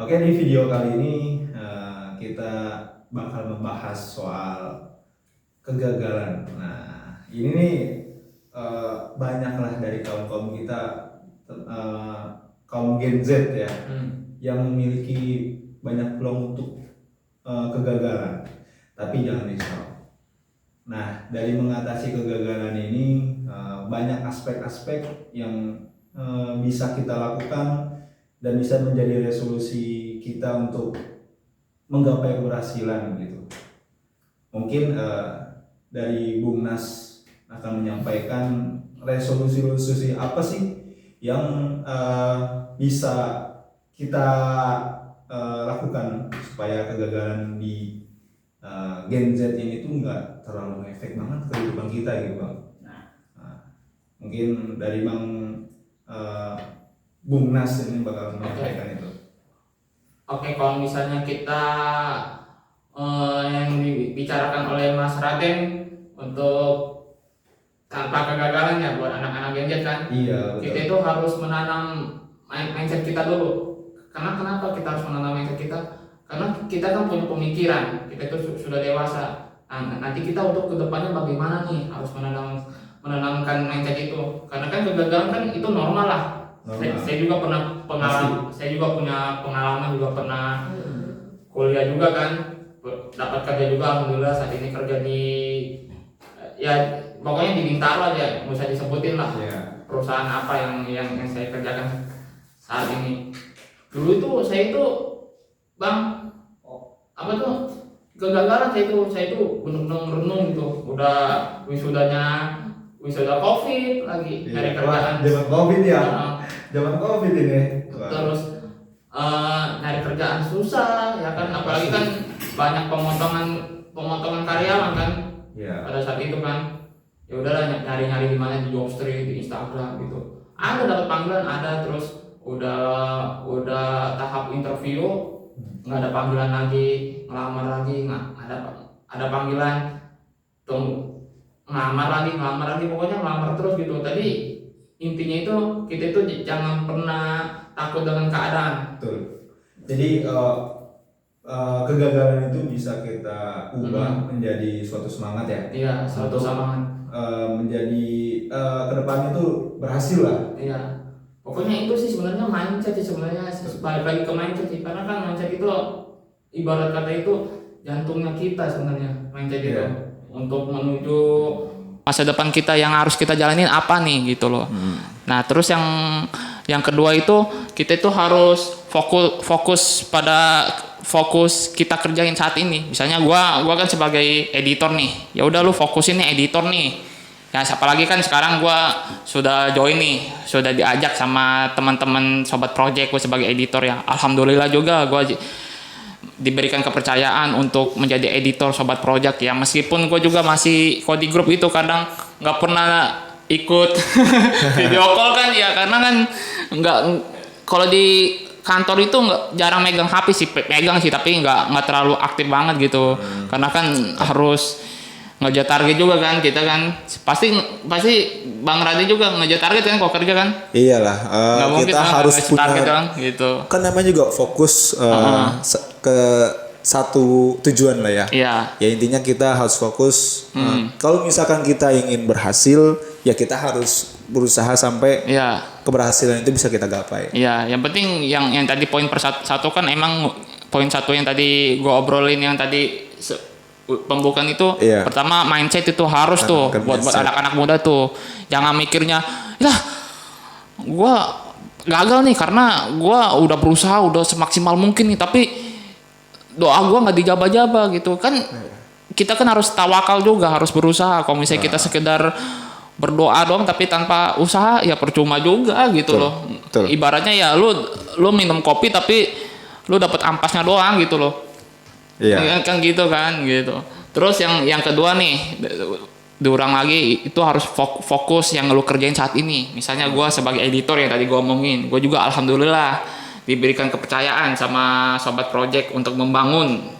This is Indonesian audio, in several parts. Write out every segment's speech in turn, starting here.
Oke, di video kali ini kita bakal membahas soal kegagalan. Nah, ini nih banyaklah dari kaum kita, kaum Gen Z ya, yang memiliki banyak peluang untuk kegagalan. Tapi jangan risau. Nah, dari mengatasi kegagalan ini banyak aspek-aspek yang bisa kita lakukan dan bisa menjadi resolusi kita untuk menggapai keberhasilan gitu. Mungkin dari Bung Nas akan menyampaikan resolusi-resolusi apa sih yang bisa kita lakukan supaya kegagalan di Gen Z ini tuh nggak terlalu efek banget ke kehidupan kita gitu Bang. Nah, mungkin dari Bung Nas ini bakal menyampaikan itu. Oke, kalau misalnya kita yang dibicarakan oleh Mas Raden untuk tanpa kegagalan ya buat anak-anak Gen Z kan, Iya, betul. kita itu harus menanam mindset kita dulu. Karena kenapa kita harus menanam mindset kita? Karena kita kan punya pemikiran, kita itu sudah dewasa. Nah, nanti kita untuk kedepannya bagaimana nih harus menanamkan mindset itu. Karena kan kegagalan kan itu normal lah. Saya juga pernah pengalaman, saya juga punya pengalaman, juga pernah kuliah juga kan, dapat kerja juga, alhamdulillah saat ini kerja di ya pokoknya di Bintaro aja, nggak usah disebutin lah perusahaan apa yang saya kerjakan saat ini. Dulu itu saya itu Bang, apa tuh kegagalan saya itu benar-benar renung gitu, udah wisuda COVID lagi nyari kerjaan. Zaman COVID ya, zaman COVID ini. Terus nyari kerjaan susah ya kan, apalagi kan banyak pemotongan karyawan kan pada saat itu kan. Ya udahlah nyari-nyari di mana, di Jobstreet, di Instagram gitu. Ada dapat panggilan, ada, terus udah tahap interview, nggak ada panggilan lagi, ngelamar lagi nggak ada panggilan, tunggu ngelamar lagi, pokoknya ngelamar terus gitu. Tadi intinya itu kita itu jangan pernah takut dengan keadaan. Betul. Jadi kegagalan itu bisa kita ubah menjadi suatu semangat ya. Iya, suatu semangat. Menjadi kedepannya tuh berhasil lah. Iya. Pokoknya itu sih sebenarnya mindset sih, sebenarnya balik lagi ke mindset sih, karena kan mindset itu ibarat kata itu jantungnya kita sebenarnya, mindset itu untuk menuju masa depan kita yang harus kita jalanin apa nih gitu loh. Nah terus yang kedua itu kita itu harus fokus kita kerjain saat ini. Misalnya gua kan sebagai editor nih, ya udah lu fokusin nih editor nih. Ya apalagi kan sekarang gue sudah join nih, sudah diajak sama teman-teman sobat project gue sebagai editor ya. Alhamdulillah juga gue diberikan kepercayaan untuk menjadi editor sobat project ya. Meskipun gue juga masih kode grup itu kadang nggak pernah ikut video call kan ya, karena kan nggak, kalau di kantor itu nggak, jarang megang HP sih, pegang sih tapi nggak terlalu aktif banget gitu. Karena kan harus ngejar target juga kan, kita kan pasti Bang Radi juga ngejar target kan kalau kerja kan. Iyalah, kita harus punya target kan gitu. Kan namanya juga fokus ke satu tujuan lah ya. Iya. Ya intinya kita harus fokus. Kalau misalkan kita ingin berhasil, ya kita harus berusaha sampai keberhasilan itu bisa kita gapai. Iya, yang penting yang tadi poin satu kan, emang poin satu yang tadi gua obrolin yang tadi pembukaan itu, pertama mindset itu harus tuh buat anak-anak muda tuh. Jangan mikirnya, lah gue gagal nih karena gue udah berusaha udah semaksimal mungkin nih, tapi doa gue nggak dijaba-jaba gitu kan. Kita kan harus tawakal juga, harus berusaha. Kalau misalnya kita sekedar berdoa doang tapi tanpa usaha ya percuma juga gitu loh. Ibaratnya ya lu minum kopi tapi lu dapat ampasnya doang gitu loh. Iya kan gitu kan gitu. Terus yang kedua nih, diulang lagi, itu harus fokus yang lu kerjain saat ini. Misalnya gue sebagai editor yang tadi gue omongin, gue juga alhamdulillah diberikan kepercayaan sama Sobat Project untuk membangun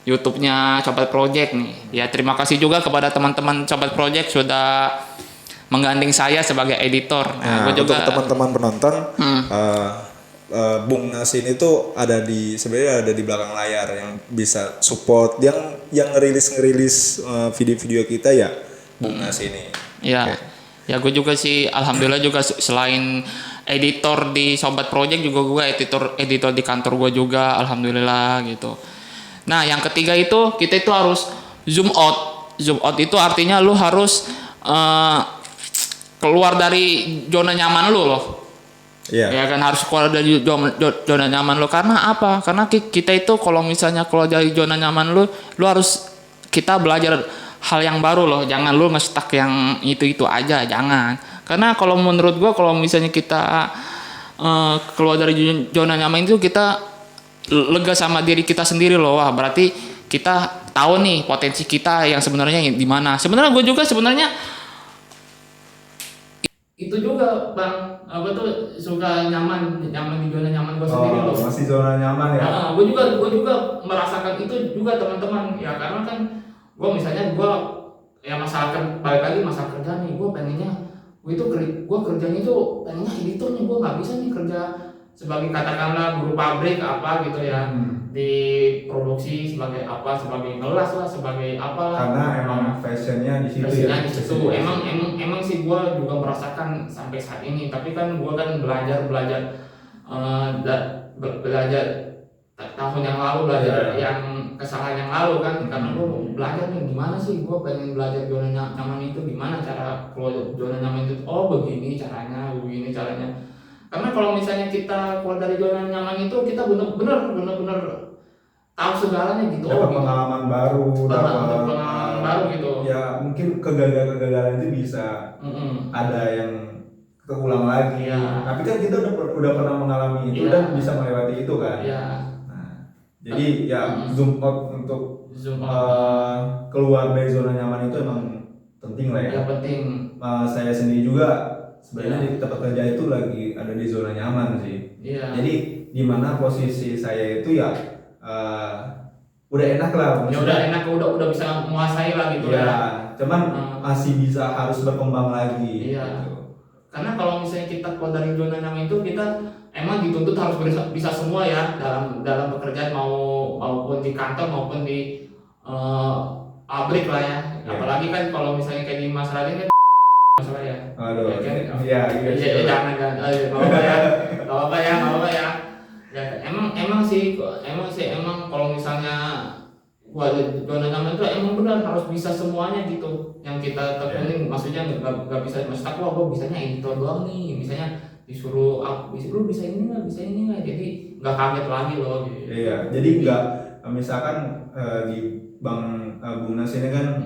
YouTube-nya Sobat Project nih. Ya terima kasih juga kepada teman-teman Sobat Project sudah menggandeng saya sebagai editor. Nah, gue juga untuk teman-teman penonton, Bung Nasin itu sebenarnya ada di belakang layar yang bisa support yang ngerilis video-video kita ya Bung Nas ini. Ya. Okay. Ya gue juga sih alhamdulillah juga selain editor di Sobat Project juga gue editor di kantor gue juga alhamdulillah gitu. Nah, yang ketiga itu kita itu harus zoom out. Zoom out itu artinya lu harus keluar dari zona nyaman lu loh. Yeah. Ya kan harus keluar dari zona nyaman lo. Karena apa? Karena kita itu kalau misalnya keluar dari zona nyaman lo harus kita belajar hal yang baru loh. Jangan lo nge-stuck yang itu aja, jangan. Karena kalau menurut gua kalau misalnya kita keluar dari zona nyaman itu kita lega sama diri kita sendiri loh. Wah, berarti kita tahu nih potensi kita yang sebenarnya di mana. Sebenarnya gue juga itu juga bang, apa tuh suka nyaman di zona nyaman gue sendiri loh. Masih zona nyaman ya? Gue juga merasakan itu juga teman-teman ya, karena kan gue misalnya ya masalah balik lagi masalah kerja nih, gue pengennya gue kerjanya itu pengennya editor nih, gue nggak bisa nih kerja sebagai katakanlah guru pabrik apa gitu ya, di produksi sebagai apa, sebagai ngelas lah, sebagai apa lah. Karena emang fashionnya di situ ya. Di situ emang sih gue juga merasakan sampai saat ini. Tapi kan gue kan belajar tahun yang lalu, belajar yang kesalahan yang lalu kan, karena gue belajar nih gimana sih gue pengen belajar zona nyaman itu, gimana cara keluar zona nyaman itu. Oh begini caranya. Karena kalau misalnya kita keluar dari zona nyaman itu kita bener-bener tahu segalanya gitu. Dapat pengalaman baru, dapat pengalaman baru gitu. Ya mungkin kegagalan itu bisa ada yang keulang lagi. Ya. Tapi kan kita udah pernah mengalami itu dan bisa melewati itu kan. Ya. Nah, jadi ya zoom out untuk keluar dari zona nyaman itu emang penting lah ya. Ya penting. Saya sendiri juga sebenarnya di tempat kerja itu lagi ada di zona nyaman sih. Iya. Jadi di mana posisi saya itu ya udah enak lah. Ya udah enak, udah bisa menguasai lah gitu ya. Cuman masih bisa harus berkembang lagi. Iya. Gitu. Karena kalau misalnya kita keluar dari zona nyaman itu kita emang dituntut harus bisa semua ya dalam pekerjaan maupun di kantor maupun di pabrik lah ya. Apalagi kan kalau misalnya kayak di Mas Radin kan masalah ya. Aduh. Iya, jangan. Enggak apa-apa ya. Ya emang sih kalau misalnya buat zona nyaman itu emang benar harus bisa semuanya gitu yang kita tekunin. Maksudnya nggak bisa maksudnya gue bisanya editor doang nih, misalnya disuruh lu bisa ini nggak, jadi nggak kaget lagi loh gitu. Iya, jadi nggak misalkan di Bung Nas ini kan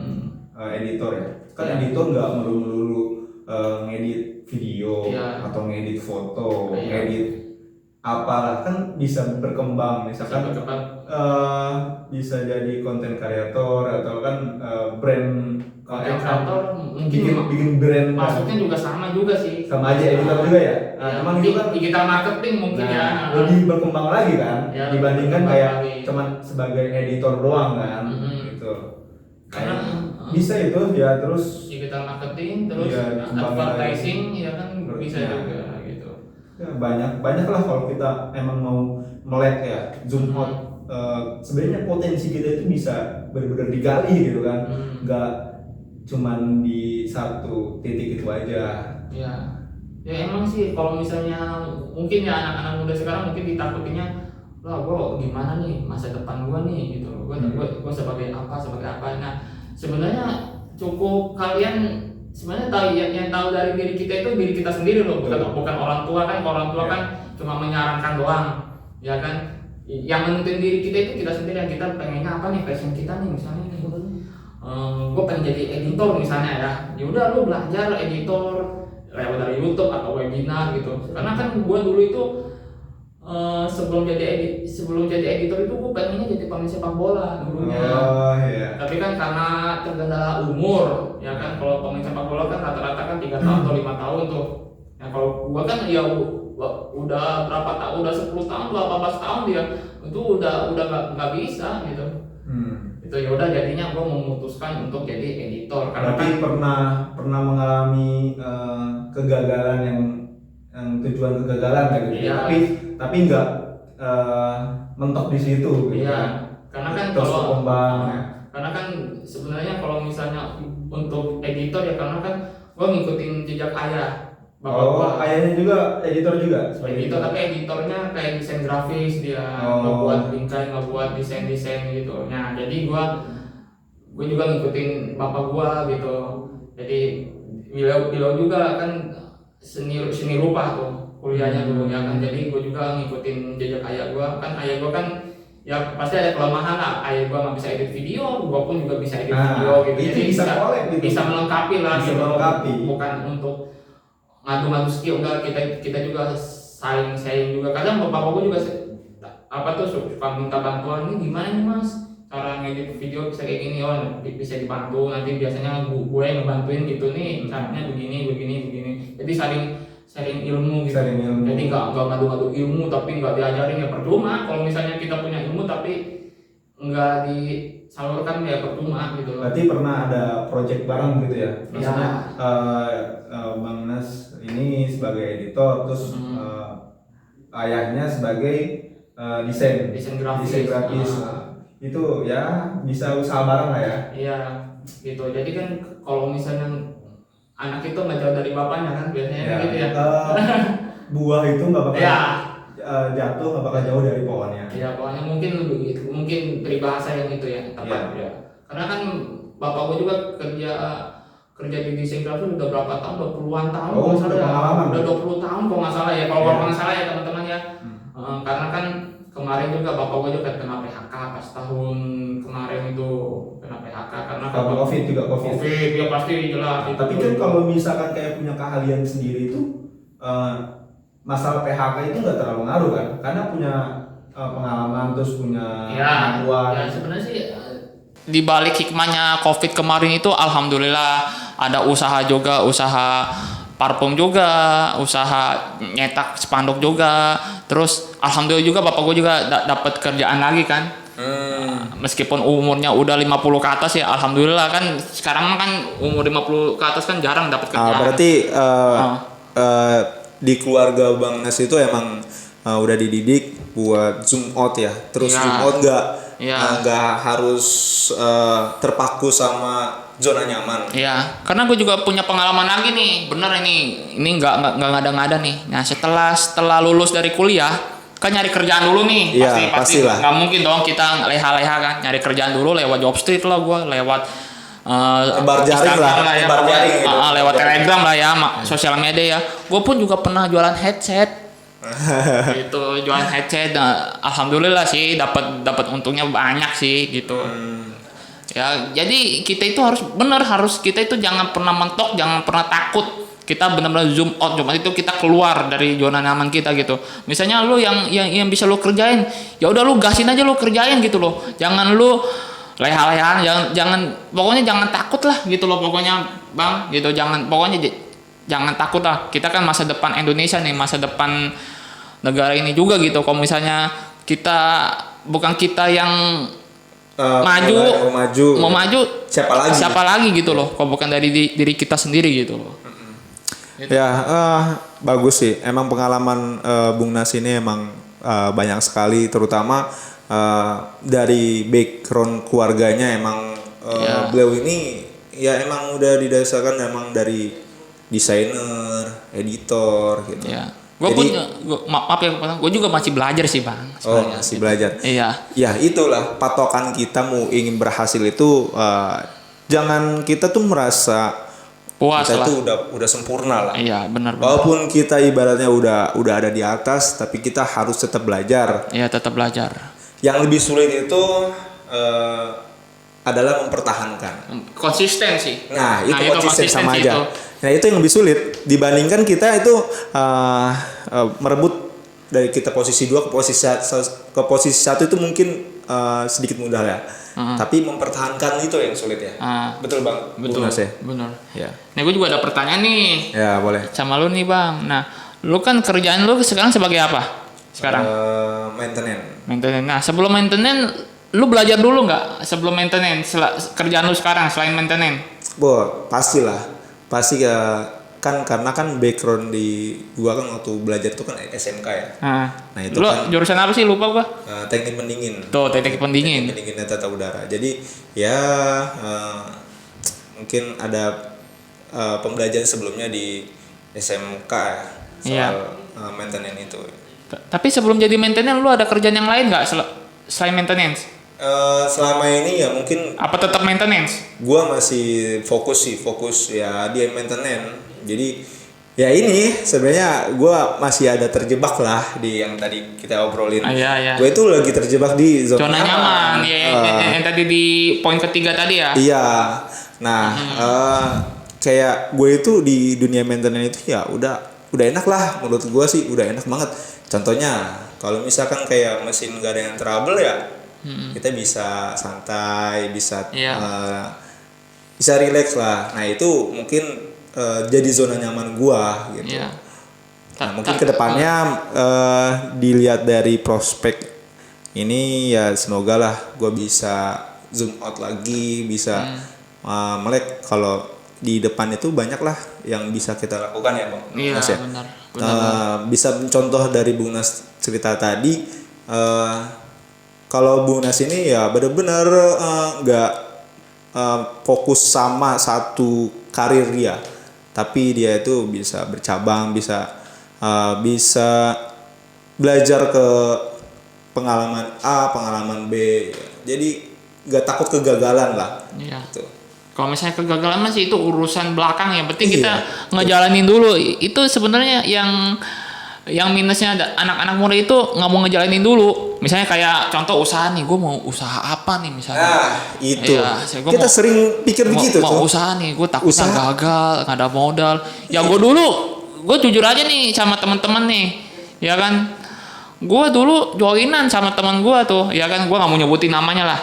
editor ya, kan editor nggak melulu ngedit video atau ngedit foto, ngedit apalah, kan bisa berkembang, misalkan bisa jadi konten kreator atau kan brand konten kreator bikin brand. Maksudnya juga sama juga sih, sama aja editor juga ya. Emang itu kan digital marketing mungkin ya lebih berkembang lagi kan dibandingkan kayak lagi. Cuman sebagai editor doang kan gitu. Karena bisa itu ya, terus digital marketing, terus advertising ya kan bisa juga gitu. Ya, banyak lah kalau kita emang mau melek ya, zoom out. Sebenarnya potensi kita itu bisa benar-benar digali gitu kan, nggak cuman di satu titik itu aja. Ya emang sih kalau misalnya mungkin ya anak-anak muda sekarang mungkin ditakutinnya, wah gue gimana nih masa depan gue nih gitu, gue sebagai apa. Nah sebenarnya cukup kalian sebenarnya tahu yang tahu dari diri kita itu diri kita sendiri loh, bukan orang tua kan. Kalau orang tua kan cuma menyarankan doang ya kan. Yang menentuin diri kita itu kita sendiri, yang kita pengennya apa nih, passion kita nih misalnya nih, gue pengen jadi editor misalnya ya udah lu belajar editor lewat dari YouTube atau webinar gitu. Karena kan gue dulu itu sebelum jadi editor itu gue pengennya jadi pemain sepak bola dulunya. Tapi kan karena terkendala umur ya kan, kalau pemain sepak bola kan rata-rata kan 3 tahun atau 5 tahun tuh. Ya kalau gue kan ya udah berapa tahun, udah 10 tahun, 18 tahun dia itu udah nggak bisa gitu. Itu ya udah jadinya gue memutuskan untuk jadi editor. Karena berarti kan pernah mengalami kegagalan yang yang tujuan kegagalan kayak gitu. Iya. Tapi nggak mentok di situ gitu. Iya, karena kan Terus kalau berkembang. karena kan sebenarnya kalau misalnya untuk editor ya, karena kan gua ngikutin jejak ayah. Bapak Ayahnya juga editor juga editor, tapi editornya kayak desain grafis, dia Oh. ngebuat bingkai, ngebuat desain gitu. Nah, jadi gua juga ngikutin bapak gua gitu. Jadi beliau juga kan seni rupa tuh kuliahnya dulu ya kan. Jadi gua juga ngikutin jejak ayah gua. Kan ayah gua kan ya pasti ada kelemahan lah. Ayah gua nggak bisa edit video, gua pun juga bisa edit video gitu. Itu Jadi gitu. bisa melengkapi lah Bisa gitu. melengkapi. Bukan untuk ngadu-ngadu skill, enggak, kita juga saling juga. Kadang bapak-bapak juga suka minta bantuan, ini gimana nih mas cara ngedit video bisa kayak gini, bisa dibantu, nanti biasanya gue ngebantuin gitu nih, caranya begini, jadi sharing ilmu gitu. Jadi nggak ngadu-ngadu ilmu tapi nggak diajarin, ya percuma. Kalau misalnya kita punya ilmu tapi nggak disalurkan ya percuma gitu. Berarti pernah ada project bareng gitu ya? Maksudnya Bang Nas ini sebagai editor, terus ayahnya sebagai desain grafis. Itu ya bisa usaha bareng lah ya? Iya gitu. Jadi kan kalau misalnya anak itu nggak jauh dari bapaknya kan biasanya gitu ya. Buah itu nggak bakal jatuh, nggak bakal jauh dari pohonnya. Iya, pokoknya mungkin peribahasa yang itu ya tepat ya. Karena kan bapak gua juga kerja di desain grafis udah berapa tahun, 20-an tahun kalau nggak salah ya. Udah 20 tahun kalau nggak salah ya. Kalau nggak salah ya teman-teman ya. Karena kan kemarin juga bapak gua juga kena PHK pas tahun kemarin itu, kena PHK karena COVID ya pasti jelas. Tapi kan kalau misalkan kayak punya keahlian sendiri itu masalah PHK itu nggak terlalu ngaruh kan, karena punya pengalaman terus punya kemampuan. Ya sebenarnya sih di balik hikmahnya COVID kemarin itu alhamdulillah ada usaha parfum juga, usaha nyetak spanduk juga, terus alhamdulillah juga bapak gue juga dapat kerjaan lagi kan. Meskipun umurnya udah 50 ke atas ya, alhamdulillah kan sekarang kan umur 50 ke atas kan jarang dapat kerjaan. Berarti di keluarga Bang Nas itu emang udah dididik buat zoom out ya, terus zoom out nggak harus terpaku sama zona nyaman. Iya, karena gue juga punya pengalaman lagi nih, bener ini nggak ngada-ngada nih. Nah setelah lulus dari kuliah kan nyari kerjaan dulu nih, pasti nggak mungkin dong kita leha-leha kan, nyari kerjaan dulu lewat Jobstreet lah, gue lewat lebar jaring lah ya, lewat Telegram lah ya, sosial media ya. Gue pun juga pernah jualan headset. Itu jualan headset, alhamdulillah sih dapat untungnya banyak sih gitu. Ya jadi kita itu kita itu jangan pernah mentok, jangan pernah takut. Kita benar-benar zoom out, itu kita keluar dari zona nyaman kita gitu. Misalnya lu yang bisa lu kerjain, ya udah lu gasin aja, lu kerjain gitu loh. Jangan lu leha-lehaan, pokoknya jangan takut lah gitu loh pokoknya Bang gitu. Jangan takut lah. Kita kan masa depan Indonesia nih, masa depan negara ini juga gitu. Kalau misalnya bukan kita yang mau maju, siapa lagi gitu loh. Kalau bukan dari diri kita sendiri gitu loh. Gitu. Ya bagus sih. Emang pengalaman Bung Nas ini emang banyak sekali, terutama dari background keluarganya emang beliau ini ya emang udah didasarkan emang dari desainer, editor gitu. Ya. Gue juga masih belajar sih Bang. Oh masih belajar. Iya. Ya itulah patokan kita mau ingin berhasil itu jangan kita tuh merasa puas kita tuh udah sempurna lah. Iya benar. Walaupun kita ibaratnya udah ada di atas, tapi kita harus tetap belajar. Iya tetap belajar. Yang lebih sulit itu adalah mempertahankan. Konsisten sih. Nah itu konsisten sama aja. Nah itu yang lebih sulit dibandingkan kita itu merebut dari kita posisi 2 ke posisi 1 itu mungkin sedikit mudah ya. Tapi mempertahankan itu yang sulit ya. Betul Bang. Betul. Benar. Ya. Nah gue juga ada pertanyaan nih. Ya boleh. Sama lu nih Bang. Nah lu kan kerjaan lu sekarang sebagai apa? Sekarang? Maintenance. Nah sebelum maintenance lu belajar dulu nggak sebelum maintenance kerjaan lu sekarang selain maintenance? Pastilah. Pasti kan karena kan background di gua kan waktu belajar itu kan SMK ya. Nah itu lo kan jurusan apa sih, lupa gua. teknik pendingin. Tuh, teknik pendingin. Teknik pendingin tata udara. Jadi ya mungkin ada pembelajaran sebelumnya di SMK ya soal maintenance itu. Tapi sebelum jadi maintenance lu ada kerjaan yang lain nggak selain maintenance? Selama ini ya mungkin Apa tetap maintenance? gua masih fokus ya di maintenance. Jadi ya ini sebenarnya gua masih ada terjebak lah di yang tadi kita obrolin. Iya. Gue itu lagi terjebak di zona Nyaman. Yang tadi di poin ketiga tadi ya. Iya. Nah, kayak gue itu di dunia maintenance itu ya udah enak lah, menurut gue sih udah enak banget. Contohnya kalau misalkan kayak mesin gak ada yang trouble ya, kita bisa santai, bisa bisa relax lah. Nah itu mungkin jadi zona nyaman gue gitu. Iya. Nah mungkin kedepannya dilihat dari prospek ini ya semoga lah gue bisa zoom out lagi, bisa melek. Kalau di depan itu banyak lah yang bisa kita lakukan ya Bang. Iya, Mas, ya? benar. Bisa contoh dari Bung Nas cerita tadi, kalau Bung Nas ini ya benar-benar nggak fokus sama satu karir dia, tapi dia itu bisa bercabang, bisa belajar ke pengalaman A, pengalaman B, jadi nggak takut kegagalan lah. Iya. Gitu. Kalau misalnya kegagalan masih itu urusan belakang, yang penting kita ngejalanin dulu. Itu sebenarnya yang minusnya ada anak-anak muda itu nggak mau ngejalanin dulu. Misalnya kayak contoh usaha nih, gue mau usaha apa nih misalnya. Nah itu kita sering pikir begitu tuh. Mau usaha nih, gue takutnya gagal, nggak ada modal. Ya gue jujur aja nih sama teman-teman nih, ya kan. Gue dulu joinan sama teman gue tuh, ya kan. Gue nggak mau nyebutin namanya lah.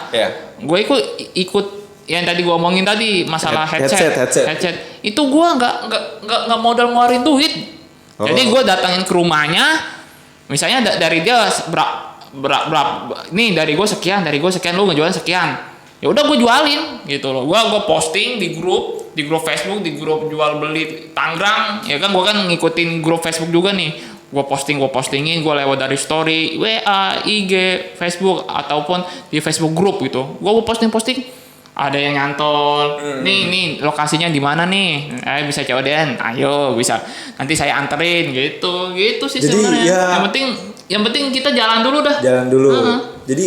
Gue ikut yang tadi gue omongin tadi masalah headset. Itu gue nggak modal ngeluarin duit. Jadi gue datangin ke rumahnya, misalnya dari dia nih dari gue sekian, lu ngejualin sekian. Ya udah gue jualin gitu loh. Gue posting di grup Facebook, di grup jual beli Tangerang, ya kan. Gue kan ngikutin grup Facebook juga nih. Gue postingin, gue lewat dari story, WA, IG, Facebook ataupun di Facebook grup gitu. Gue posting. Ada yang nyantol, nih lokasinya di mana nih? Bisa COD-an, ayo bisa. Nanti saya anterin gitu sih sebenarnya. Ya, yang penting kita jalan dulu dah. Jadi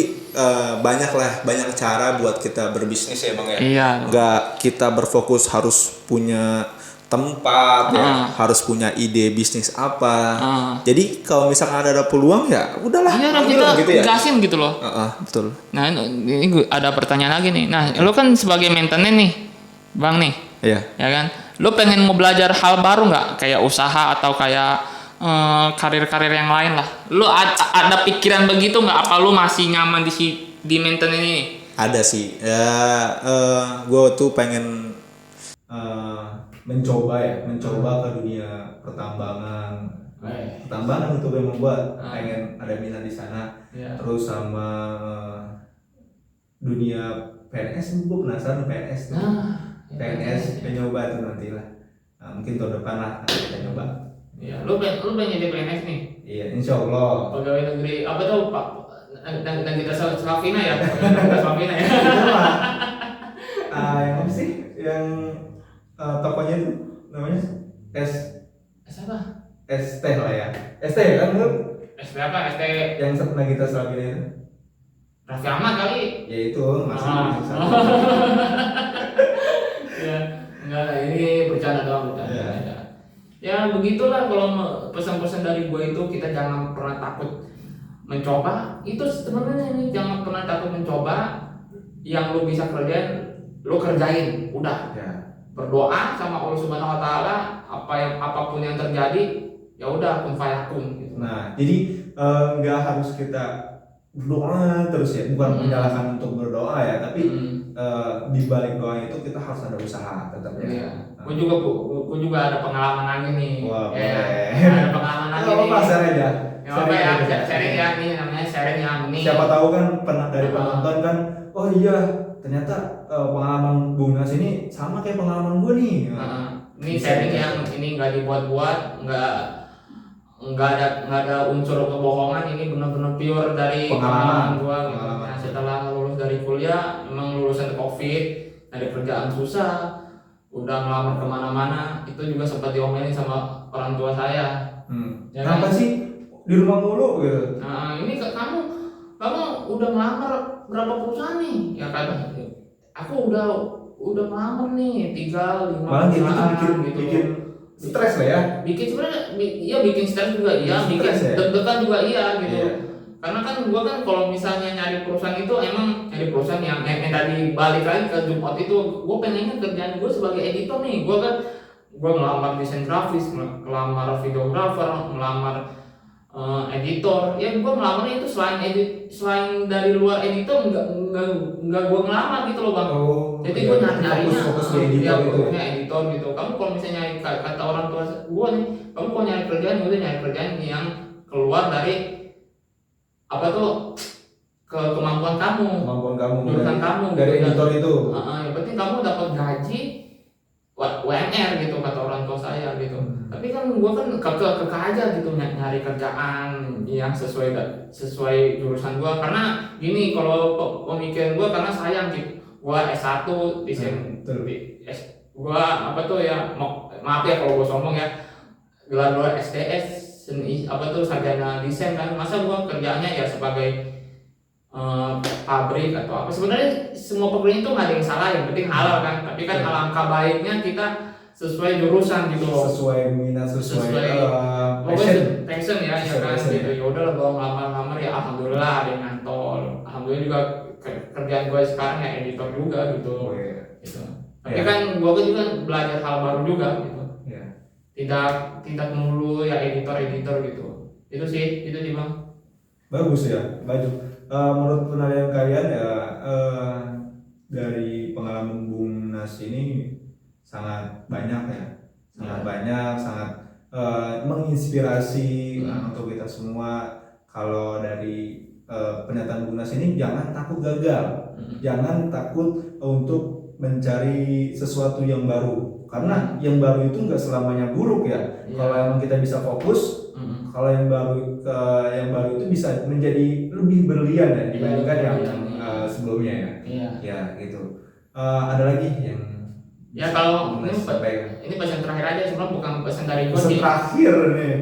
banyak cara buat kita berbisnis ya Bang ya. Iya. Nggak kita berfokus harus punya tempat ya, harus punya ide bisnis apa. Jadi kalau misalkan ada peluang ya udahlah. Iya, kita gitu ya. gasin gitu loh. Betul. Nah, ini ada pertanyaan lagi nih. Nah, lo kan sebagai maintenance nih, Bang nih. Iya. Ya kan? Lo pengen mau belajar hal baru nggak? Kayak usaha atau kayak karir-karir yang lain lah. Lo ada pikiran begitu nggak? Apa lo masih nyaman di maintenance ini? Ada sih. Ya, gue tuh pengen mencoba ke dunia pertambangan itu yang membuat pengen ada minat di sana. Terus sama dunia PNS, gue penasaran PNS nyoba tuh nanti lah. Mungkin tahun depan lah kita nyoba. Iya, lu pengen jadi PNS nih? Iya, insya Allah. Pegawai negeri apa tuh Pak? Dan kita Slavina ya, Slavina ya. Yang apa sih? Yang tokonya itu namanya apa? ST lah ya. ST kan lu? ST apa? ST yang pernah kita Slavina itu. Raffi Ahmad kali. Ya itu masih Ya, enggak, ini bercanda doang. Ya begitulah kalau pesan-pesan dari gue itu, kita jangan pernah takut mencoba. Itu sebenarnya ini, jangan pernah takut mencoba. Yang lu bisa kerjain, lu kerjain. Udah. Berdoa sama Allah Subhanahu Wa Taala, apapun yang terjadi, ya udah kun fayakun. Gitu. Nah, jadi nggak harus kita berdoa terus ya, bukan menyalahkan untuk berdoa ya, tapi di balik doa itu kita harus ada usaha tetap ya. Iya. Gue juga ada pengalaman lagi nih. Wah, ada pengalaman lagi nih. Apa share aja? Sharing ya, ini namanya sharing yang ini. Siapa tahu kan pernah dari penonton kan, oh iya ternyata pengalaman Bung Nas ini sama kayak pengalaman gue nih. Ini sharing yang ini nggak dibuat-buat, nggak ada unsur kebohongan. Ini benar-benar pure dari pengalaman gua. Nah, setelah lulus dari kuliah, memang lulusan COVID, ada kerjaan susah, udah ngelamar kemana-mana, itu juga sempat diomelin sama orang tua saya. Ya Kenapa kan? sih di rumah mulu gitu? Nah, ini kamu udah ngelamar berapa perusahaan nih? Ya kan, aku udah ngelamar nih 3-5 Malah gitu tuh perusahaan bikin stres lah ya. Bikin sebenarnya iya bikin stres juga iya, bikin Stres ya? deg-degan juga iya gitu. Iya. Karena kan gua kan kalau misalnya nyari perusahaan itu emang nyari perusahaan yang tadi balik lagi ke job out itu, gua pengennya kerjaan gua sebagai editor nih. Gua ngelamar desain grafis, ngelamar videographer, ngelamar editor. Ya gua ngelamarnya itu selain dari luar editor enggak gua ngelamar gitu loh, Bang. Jadi gue nyarinya fokus di editor gitu. editor gitu. Kamu kalau misalnya nyari kata orang tua gue nih, kamu kalau nyari kerjaan udah nyari kerjaan yang keluar dari apa tuh kemampuan kamu, jurusan kamu dari gitu, editor itu. Yang penting kamu dapat gaji UMR gitu kata orang tua saya gitu. Tapi kan gue kan keke aja gitu nyari kerjaan yang sesuai jurusan gue. Karena gini, kalau pemikiran gue, karena sayang gitu. Gua S1 desain, gua apa tuh ya, maaf ya kalau gua sombong ya, gelar SDS seni apa tuh sarjana desain kan, masa gua kerjanya ya sebagai pabrik atau apa. Sebenarnya semua pekerjaan itu nggak ada yang salah, yang penting halal kan. Tapi kan alangkah baiknya kita sesuai jurusan gitu loh, sesuai minat, sesuai passion ya kan gitu. Ya udah lah, gua ngelamar ya, alhamdulillah ada yang nyantol, alhamdulillah juga kerjaan gue sekarang ya editor juga gitu. Gitu. Tapi kan gue juga belajar hal baru juga gitu. Tidak melulu ya editor gitu. Itu sih Bang. Bagus ya, bagus. Menurut penilaian kalian ya, dari pengalaman Bung Nas ini sangat banyak ya, sangat menginspirasi untuk kita semua. Kalau dari pernyataan Bung Nas ini, jangan takut gagal, jangan takut untuk mencari sesuatu yang baru, karena yang baru itu nggak selamanya buruk ya. Kalau emang kita bisa fokus, kalau yang baru itu bisa menjadi lebih berlian ya dibandingkan yang sebelumnya ya. Ya gitu. Ada lagi yang ya, kalau ini pesan terakhir aja, sebenarnya bukan pesan dari gue sih. Terakhir nih.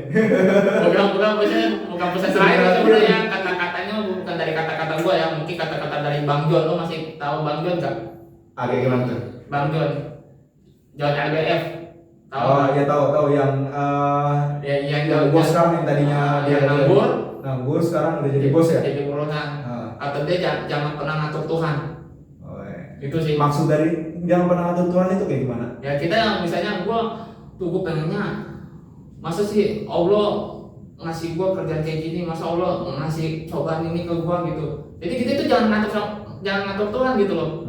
bukan pesan terakhir sebenarnya. Kata-katanya bukan dari kata-kata gue ya, mungkin kata-kata dari Bang John. Lo masih tahu Bang John nggak? Agak gimana tuh? Bang John LBF. Tahu? Oh ya, tahu yang yang bos sekarang, yang tadinya dia nganggur sekarang udah jadi bos ya. Jadi buronan. Kata dia jangan pernah ngatur Tuhan. Itu sih maksud dari jangan pernah ngatur Tuhan itu kayak gimana? Ya kita misalnya gue pengennya, masa sih Allah ngasih gue kerjaan kayak gini, masa Allah ngasih cobaan ini ke gue gitu. Jadi kita itu jangan ngatur Tuhan gitu loh.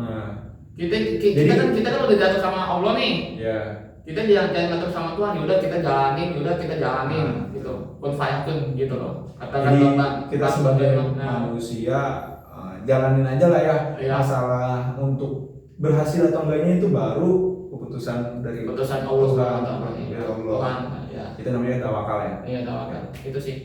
Kita kan udah jatuh sama Allah nih. Kita jangan ngatur sama Tuhan. Yaudah kita jalanin gitu. Kun fayakun gitu loh. Jadi kita sebagai manusia jalanin aja lah ya. Masalah untuk berhasil atau enggaknya itu baru keputusan Allah Subhanahu wa Ta'ala. Kita namanya tawakal ya. Iya, tawakal. Itu sih.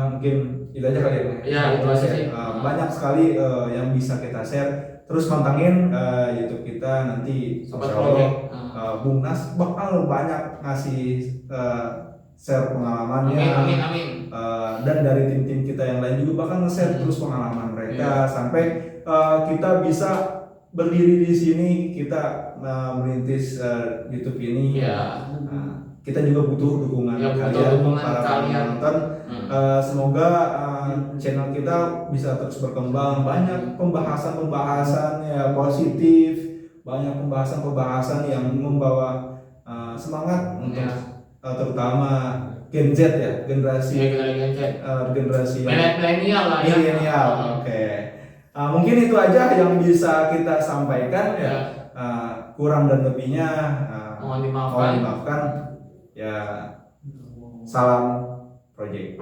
Mungkin itu aja kali ya. Iya, itu aja sih. Banyak sekali yang bisa kita share. Terus pantangin YouTube kita nanti. Sobat Project. Bung Nas bakal banyak ngasih share pengalamannya. Amin. Dan dari tim-tim kita yang lain juga bakal nge-share terus pengalaman mereka sampai kita bisa berdiri di sini, kita merintis YouTube ini. Kita juga butuh dukungan kalian, para penonton. Semoga channel kita bisa terus berkembang, banyak pembahasan ya positif, banyak pembahasan yang membawa semangat untuk terutama Gen Z ya, generasi milenial lah ya. Milenial. Oke. Mungkin itu aja yang bisa kita sampaikan ya. Kurang dan lebihnya mohon dimaafkan. Ya, salam project.